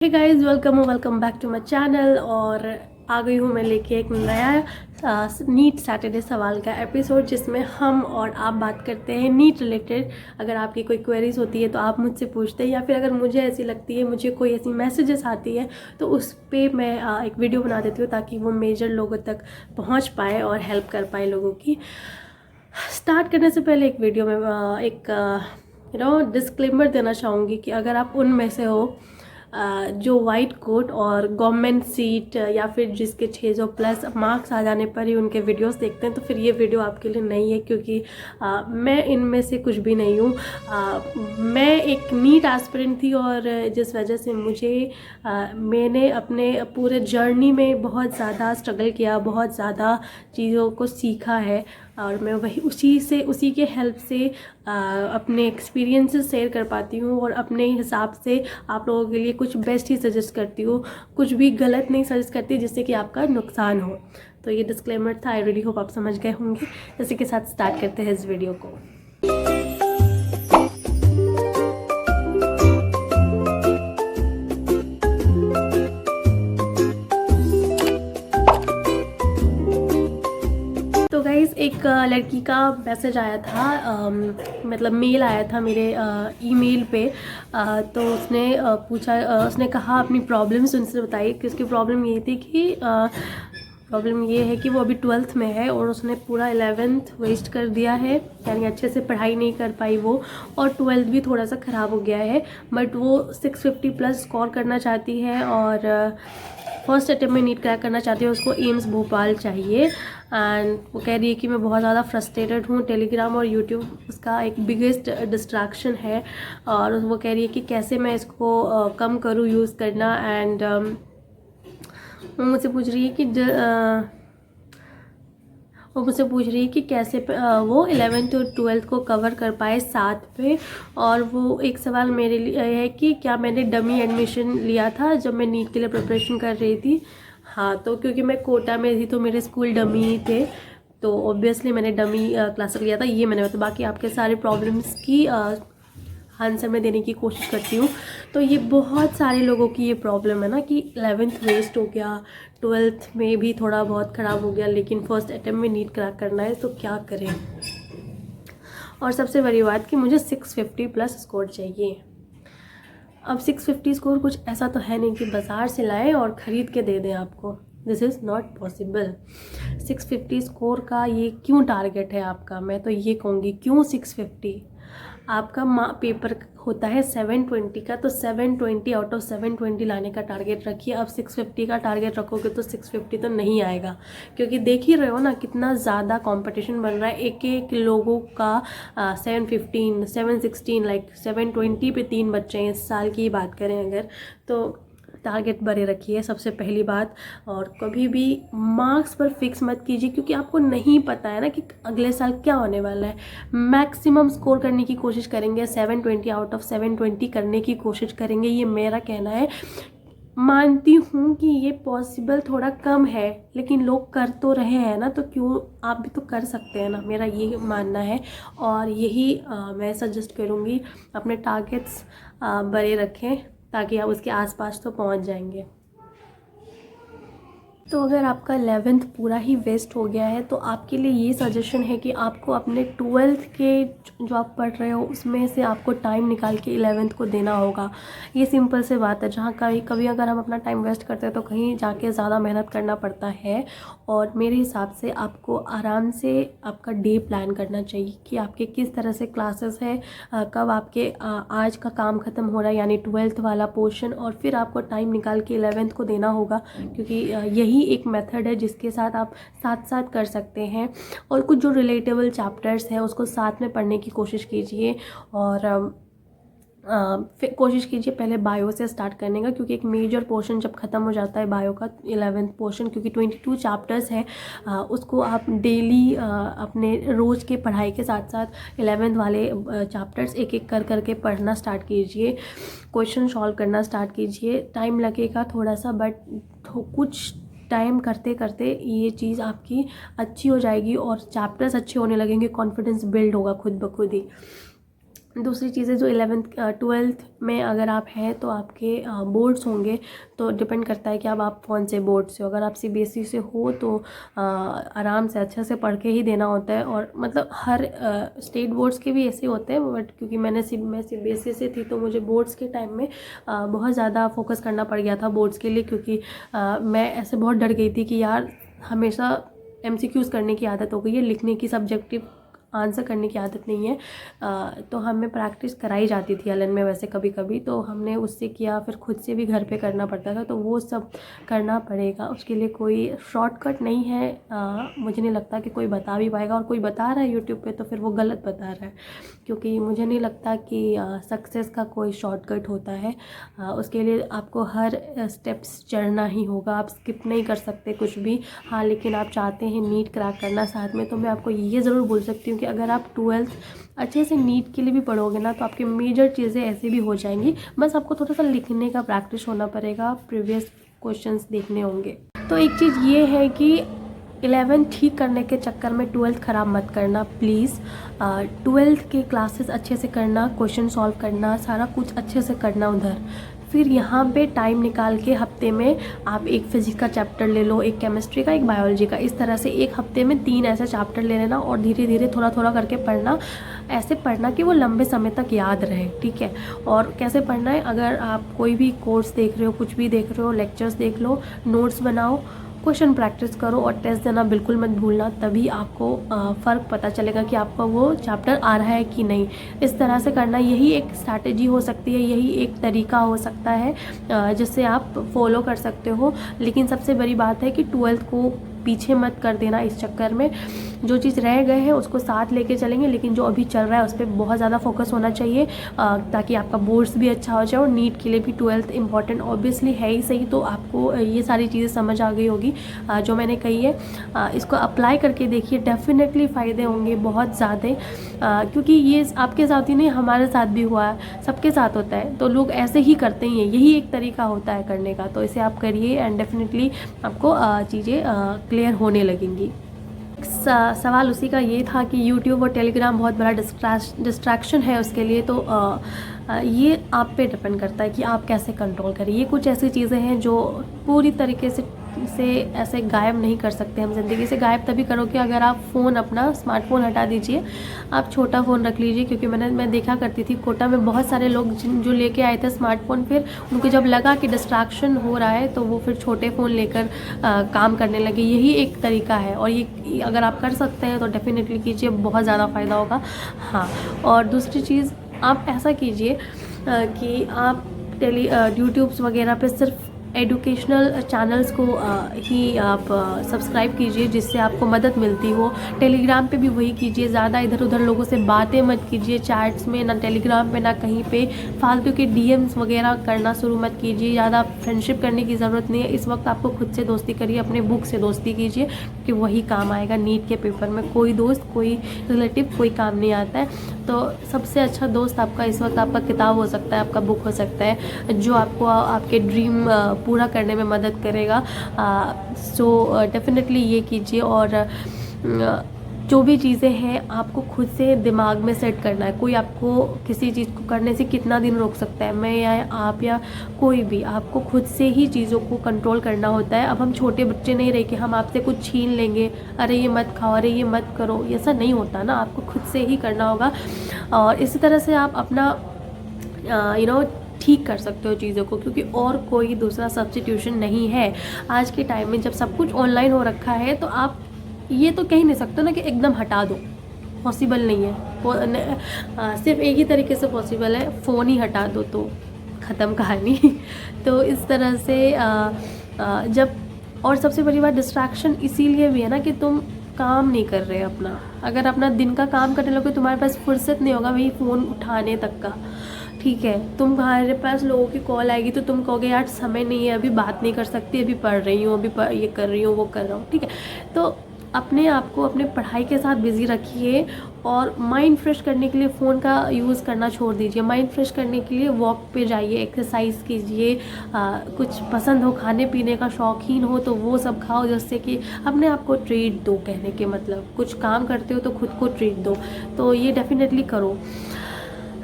Hey guys, welcome back to my channel. और आ गई हूँ मैं लेके एक नया नीट सैटरडे सवाल का एपिसोड, जिसमें हम और आप बात करते हैं नीट रिलेटेड। अगर आपकी कोई क्वेरीज होती है तो आप मुझसे पूछते हैं, या फिर अगर मुझे ऐसी लगती है, मुझे कोई ऐसी मैसेजेस आती है तो उस पर मैं एक वीडियो बना देती हूँ ताकि वो मेजर लोगों तक पहुँच पाए और हेल्प कर पाए लोगों की। स्टार्ट करने से पहले एक वीडियो में एक डिस्क्लेमर देना चाहूँगी कि अगर आप उनमें से हो जो वाइट कोट और गवर्नमेंट सीट या फिर जिसके 600 प्लस मार्क्स आ जाने पर ही उनके वीडियोस देखते हैं, तो फिर ये वीडियो आपके लिए नहीं है, क्योंकि मैं इनमें से कुछ भी नहीं हूँ। मैं एक नीट एस्पिरेंट थी और जिस वजह से मैंने अपने पूरे जर्नी में बहुत ज़्यादा स्ट्रगल किया, बहुत ज़्यादा चीज़ों को सीखा है, और मैं वही उसी के हेल्प से अपने एक्सपीरियंसेस शेयर कर पाती हूँ और अपने हिसाब से आप लोगों के लिए कुछ बेस्ट ही सजेस्ट करती हूँ, कुछ भी गलत नहीं सजेस्ट करती जिससे कि आपका नुकसान हो। तो ये डिस्क्लेमर था। आई रियली होप आप समझ गए होंगे। इसी के साथ स्टार्ट करते हैं इस वीडियो को। तो गाइज़, एक लड़की का मैसेज आया था, मतलब मेल आया था मेरे ईमेल पे। तो उसने पूछा, उसने कहा अपनी प्रॉब्लम्स उनसे बताई कि उसकी प्रॉब्लम ये थी कि प्रॉब्लम ये है कि वो अभी 12th में है और उसने पूरा 11th वेस्ट कर दिया है, यानी अच्छे से पढ़ाई नहीं कर पाई वो, और 12th भी थोड़ा सा ख़राब हो गया है। बट वो 650 प्लस स्कोर करना चाहती है और फर्स्ट अटेम्प्ट में नीट क्रैक करना चाहती है। उसको एम्स भोपाल चाहिए। एंड वो कह रही है कि मैं बहुत ज़्यादा फ्रस्ट्रेटेड हूँ, टेलीग्राम और यूट्यूब उसका एक बिगेस्ट डिस्ट्रैक्शन है, और वो कह रही है कि कैसे मैं इसको कम करूँ यूज़ करना। एंड वो मुझसे पूछ रही है कि कैसे वो 11th और 12th को कवर कर पाए साथ पे। और वो एक सवाल मेरे लिए है कि क्या मैंने डमी एडमिशन लिया था जब मैं नीट के लिए प्रिपरेशन कर रही थी। हाँ, तो क्योंकि मैं कोटा में थी तो मेरे स्कूल डमी ही थे, तो ऑब्वियसली मैंने डमी क्लास लिया था। ये मैंने मतलब बाकी आपके सारे प्रॉब्लम्स की आंसर में देने की कोशिश करती हूँ। तो ये बहुत सारे लोगों की ये प्रॉब्लम है ना कि 11th वेस्ट हो गया, 12th में भी थोड़ा बहुत ख़राब हो गया, लेकिन फर्स्ट अटेम्प्ट में नीट क्रैक करना है तो क्या करें। और सबसे बड़ी बात कि मुझे 650 प्लस स्कोर चाहिए। अब 650 स्कोर कुछ ऐसा तो है नहीं कि बाज़ार से लाएं और ख़रीद के दे दें आपको। This is not possible. 650 score का ये क्यों टारगेट है आपका? मैं तो ये कहूँगी, क्यों 650? आपका पेपर होता है 720 का, तो 720 आउट ऑफ 720 लाने का टारगेट रखिए। अब 650 का टारगेट रखोगे तो 650 तो नहीं आएगा, क्योंकि देख ही रहे हो ना कितना ज़्यादा कंपटीशन बन रहा है। एक एक लोगों का 715 716 लाइक 720 पे 3 बच्चे हैं। इस साल की बात करें अगर, तो टारगेट बड़े रखिए सबसे पहली बात। और कभी भी मार्क्स पर फिक्स मत कीजिए, क्योंकि आपको नहीं पता है ना कि अगले साल क्या होने वाला है। मैक्सिमम स्कोर करने की कोशिश करेंगे, 720 आउट ऑफ 720 करने की कोशिश करेंगे, ये मेरा कहना है। मानती हूँ कि ये पॉसिबल थोड़ा कम है, लेकिन लोग कर तो रहे हैं ना, तो क्यों आप भी तो कर सकते हैं ना, मेरा ये मानना है। और यही मैं सजेस्ट करूँगी, अपने टारगेट्स बड़े रखें ताकि आप उसके आसपास तो पहुंच जाएंगे। तो अगर आपका 11th पूरा ही वेस्ट हो गया है तो आपके लिए ये सजेशन है कि आपको अपने 12th के जो आप पढ़ रहे हो उसमें से आपको टाइम निकाल के 11th को देना होगा। ये सिंपल से बात है। जहाँ कभी अगर हम अपना टाइम वेस्ट करते हैं तो कहीं जाके ज़्यादा मेहनत करना पड़ता है। और मेरे हिसाब से आपको आराम से आपका डे प्लान करना चाहिए कि आपके किस तरह से क्लासेस है, कब आपके आज का काम ख़त्म हो रहा है यानी 12th वाला पोर्शन, और फिर आपको टाइम निकाल के 11th को देना होगा, क्योंकि यही एक मेथड है जिसके साथ आप साथ साथ कर सकते हैं। और कुछ जो रिलेटेबल चैप्टर्स हैं उसको साथ में पढ़ने की कोशिश कीजिए। और फिर कोशिश कीजिए पहले बायो से स्टार्ट करने का, क्योंकि एक मेजर पोर्शन जब ख़त्म हो जाता है बायो का 11th पोर्शन, क्योंकि 22 चैप्टर्स हैं, उसको आप डेली अपने रोज़ के पढ़ाई के साथ साथ 11th वाले चैप्टर्स एक एक कर करके पढ़ना स्टार्ट कीजिए, क्वेश्चन सॉल्व करना स्टार्ट कीजिए। टाइम लगेगा थोड़ा सा, बट कुछ टाइम करते करते ये चीज़ आपकी अच्छी हो जाएगी और चैप्टर्स अच्छे होने लगेंगे, कॉन्फिडेंस बिल्ड होगा खुद ब खुद ही। दूसरी चीज़ें जो 11th 12th में अगर आप हैं तो आपके बोर्ड्स होंगे, तो डिपेंड करता है कि अब आप कौन से बोर्ड से हो। अगर आप सीबीएसई से हो तो आराम से अच्छे से पढ़ के ही देना होता है। और मतलब हर स्टेट बोर्ड्स के भी ऐसे होते हैं, बट क्योंकि मैं सीबीएसई से थी तो मुझे बोर्ड्स के टाइम में बहुत ज़्यादा फोकस करना पड़ गया था बोर्ड्स के लिए, क्योंकि मैं ऐसे बहुत डर गई थी कि यार हमेशा एमसीक्यूज़ करने की आदत हो गई है, लिखने की सब्जेक्टिव आंसर करने की आदत नहीं है। तो हमें प्रैक्टिस कराई जाती थी एलन में वैसे कभी कभी, तो हमने उससे किया, फिर खुद से भी घर पे करना पड़ता था, तो वो सब करना पड़ेगा। उसके लिए कोई शॉर्टकट नहीं है, मुझे नहीं लगता कि कोई बता भी पाएगा, और कोई बता रहा है यूट्यूब पे तो फिर वो गलत बता रहा है, क्योंकि मुझे नहीं लगता कि सक्सेस का कोई शॉर्टकट होता है। उसके लिए आपको हर स्टेप्स चढ़ना ही होगा, आप स्किप नहीं कर सकते कुछ भी। हाँ, लेकिन आप चाहते हैं नीट क्रैक करना साथ में, तो मैं आपको ये ज़रूर बोल सकती हूँ कि अगर आप 12th अच्छे से नीट के लिए भी पढ़ोगे ना, तो आपकी मेजर चीज़ें ऐसे भी हो जाएंगी। बस आपको थोड़ा सा लिखने का प्रैक्टिस होना पड़ेगा, प्रीवियस क्वेश्चंस देखने होंगे। तो एक चीज़ ये है कि 11th ठीक करने के चक्कर में 12th ख़राब मत करना प्लीज़। 12th के क्लासेस अच्छे से करना, क्वेश्चन सॉल्व करना, सारा कुछ अच्छे से करना उधर। फिर यहाँ पे टाइम निकाल के हफ्ते में आप एक फिजिक्स का चैप्टर ले लो, एक केमिस्ट्री का, एक बायोलॉजी का, इस तरह से एक हफ्ते में 3 ऐसे चैप्टर ले लेना, और धीरे धीरे थोड़ा थोड़ा करके पढ़ना। ऐसे पढ़ना कि वो लंबे समय तक याद रहे, ठीक है। और कैसे पढ़ना है, अगर आप कोई भी कोर्स देख रहे हो, कुछ भी देख रहे हो, लेक्चर्स देख लो, नोट्स बनाओ, क्वेश्चन प्रैक्टिस करो, और टेस्ट देना बिल्कुल मत भूलना। तभी आपको फ़र्क पता चलेगा कि आपका वो चैप्टर आ रहा है कि नहीं। इस तरह से करना, यही एक स्ट्रैटेजी हो सकती है, यही एक तरीका हो सकता है जिससे आप फॉलो कर सकते हो। लेकिन सबसे बड़ी बात है कि 12th को पीछे मत कर देना इस चक्कर में। जो चीज़ रह गए हैं उसको साथ लेके चलेंगे, लेकिन जो अभी चल रहा है उस पर बहुत ज़्यादा फोकस होना चाहिए, ताकि आपका बोर्ड्स भी अच्छा हो जाए। और नीट के लिए भी 12th इंपॉर्टेंट ऑब्वियसली है ही सही, तो आपको ये सारी चीज़ें समझ आ गई होगी जो मैंने कही है। इसको अप्लाई करके देखिए, डेफिनेटली फ़ायदे होंगे बहुत ज़्यादा, क्योंकि ये आपके साथ ही नहीं, हमारे साथ भी हुआ है, सबके साथ होता है, तो लोग ऐसे ही करते ही हैं, यही एक तरीका होता है करने का। तो इसे आप करिए एंड डेफिनेटली आपको चीज़ें क्लियर होने लगेंगी। सवाल उसी का ये था कि यूट्यूब और टेलीग्राम बहुत बड़ा डिस्ट्रैक्शन है उसके लिए, तो ये आप पे डिपेंड करता है कि आप कैसे कंट्रोल करें। ये कुछ ऐसी चीज़ें हैं जो पूरी तरीके से ऐसे गायब नहीं कर सकते हम ज़िंदगी से। गायब तभी करोगे अगर आप फ़ोन, अपना स्मार्टफोन हटा दीजिए, आप छोटा फ़ोन रख लीजिए। क्योंकि मैं देखा करती थी कोटा में बहुत सारे लोग जो लेके आए थे स्मार्टफोन, फिर उनको जब लगा कि डिस्ट्रैक्शन हो रहा है तो वो फिर छोटे फ़ोन लेकर काम करने लगे। यही एक तरीका है, और ये अगर आप कर सकते हैं तो डेफिनेटली कीजिए, बहुत ज़्यादा फ़ायदा होगा। हाँ, और दूसरी चीज़ आप ऐसा कीजिए कि आप यूट्यूब्स वगैरह पे सिर्फ एजुकेशनल चैनल्स को ही आप सब्सक्राइब कीजिए, जिससे आपको मदद मिलती हो। टेलीग्राम पे भी वही कीजिए, ज़्यादा इधर उधर लोगों से बातें मत कीजिए चैट्स में, ना टेलीग्राम पे ना कहीं पे फालतू के डीएम्स वगैरह करना शुरू मत कीजिए। ज़्यादा फ्रेंडशिप करने की ज़रूरत नहीं है इस वक्त। आपको खुद से दोस्ती करिए, अपने बुक से दोस्ती कीजिए, क्योंकि वही काम आएगा नीट के पेपर में। कोई दोस्त, कोई रिलेटिव, कोई काम नहीं आता है। तो सबसे अच्छा दोस्त आपका इस वक्त आपका किताब हो सकता है, आपका बुक हो सकता है, जो आपको आपके ड्रीम पूरा करने में मदद करेगा। सो डेफिनेटली ये कीजिए। और जो भी चीज़ें हैं आपको खुद से दिमाग में सेट करना है। कोई आपको किसी चीज़ को करने से कितना दिन रोक सकता है, मैं या आप या कोई भी, आपको खुद से ही चीज़ों को कंट्रोल करना होता है। अब हम छोटे बच्चे नहीं रहे कि हम आपसे कुछ छीन लेंगे, अरे ये मत खाओ, अरे ये मत करो, ऐसा नहीं होता ना, आपको खुद से ही करना होगा। और इसी तरह से आप अपना ठीक कर सकते हो चीज़ों को, क्योंकि और कोई दूसरा सब्स्टिट्यूशन नहीं है। आज के टाइम में जब सब कुछ ऑनलाइन हो रखा है, तो आप ये तो कह ही नहीं सकते ना कि एकदम हटा दो, पॉसिबल नहीं है। सिर्फ एक ही तरीके से पॉसिबल है, फ़ोन ही हटा दो तो ख़त्म कहानी। तो इस तरह से जब, और सबसे बड़ी बात डिस्ट्रैक्शन इसीलिए भी है ना कि तुम काम नहीं कर रहे अपना। अगर अपना दिन का काम करने लगोगे, तुम्हारे पास फुर्सत नहीं होगा वही फ़ोन उठाने तक का, ठीक है। तुम्हारे पास लोगों की कॉल आएगी तो तुम कहोगे यार समय नहीं है, अभी बात नहीं कर सकती, अभी पढ़ रही हूँ, अभी ये कर रही हूँ, वो कर रहा हूँ, ठीक है। तो अपने आप को अपने पढ़ाई के साथ बिज़ी रखिए, और माइंड फ्रेश करने के लिए फ़ोन का यूज़ करना छोड़ दीजिए। माइंड फ्रेश करने के लिए वॉक पे जाइए, एक्सरसाइज कीजिए, कुछ पसंद हो, खाने पीने का शौकीन हो तो वो सब खाओ, जिससे कि अपने आप को ट्रीट दो। कहने के मतलब, कुछ काम करते हो तो खुद को ट्रीट दो, तो ये डेफिनेटली करो।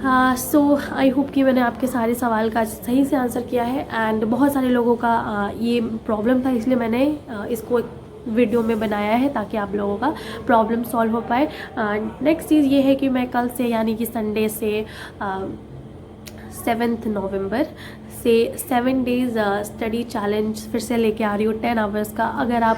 हाँ, सो आई होप कि मैंने आपके सारे सवाल का सही से आंसर किया है। एंड बहुत सारे लोगों का ये प्रॉब्लम था, इसलिए मैंने इसको एक वीडियो में बनाया है ताकि आप लोगों का प्रॉब्लम सॉल्व हो पाए। नेक्स्ट चीज़ ये है कि मैं कल से यानी कि संडे से 7 नवंबर से 7 डेज़ स्टडी चैलेंज फिर से लेके आ रही हूँ 10 आवर्स का। अगर आप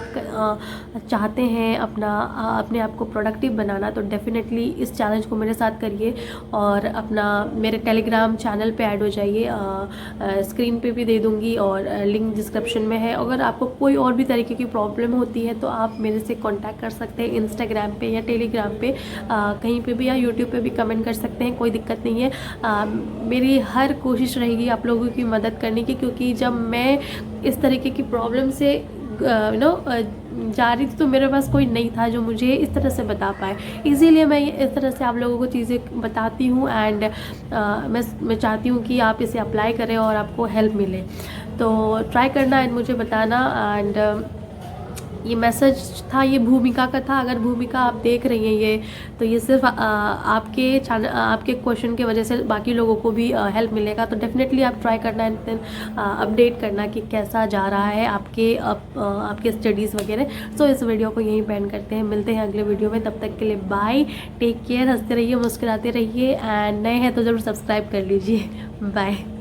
चाहते हैं अपने आप को प्रोडक्टिव बनाना तो डेफिनेटली इस चैलेंज को मेरे साथ करिए और अपना मेरे टेलीग्राम चैनल पे ऐड हो जाइए। स्क्रीन पे भी दे दूँगी और लिंक डिस्क्रिप्शन में है। अगर आपको कोई और भी तरीके की प्रॉब्लम होती है तो आप मेरे से कॉन्टैक्ट कर सकते हैं इंस्टाग्राम पे या टेलीग्राम पे, कहीं पे भी, या यूट्यूब पे भी कमेंट कर सकते हैं, कोई दिक्कत नहीं है। मेरी हर कोशिश रहेगी आप लोगों की मदद करने की, क्योंकि जब मैं इस तरीके की प्रॉब्लम से जा रही थी तो मेरे पास कोई नहीं था जो मुझे इस तरह से बता पाए। इसीलिए मैं इस तरह से आप लोगों को चीज़ें बताती हूँ एंड मैं चाहती हूँ कि आप इसे अप्लाई करें और आपको हेल्प मिले। तो ट्राई करना एंड मुझे बताना। एंड ये मैसेज था, ये भूमिका का था। अगर भूमिका आप देख रही हैं ये, तो ये सिर्फ आपके क्वेश्चन की वजह से बाकी लोगों को भी हेल्प मिलेगा। तो डेफिनेटली आप ट्राई करना एंड देन अपडेट करना कि कैसा जा रहा है आपके स्टडीज़ वगैरह। सो इस वीडियो को यहीं पे एंड करते हैं, मिलते हैं अगले वीडियो में। तब तक के लिए बाय, टेक केयर, हंसते रहिए, मुस्कुराते रहिए एंड नए हैं तो ज़रूर सब्सक्राइब कर लीजिए। बाय।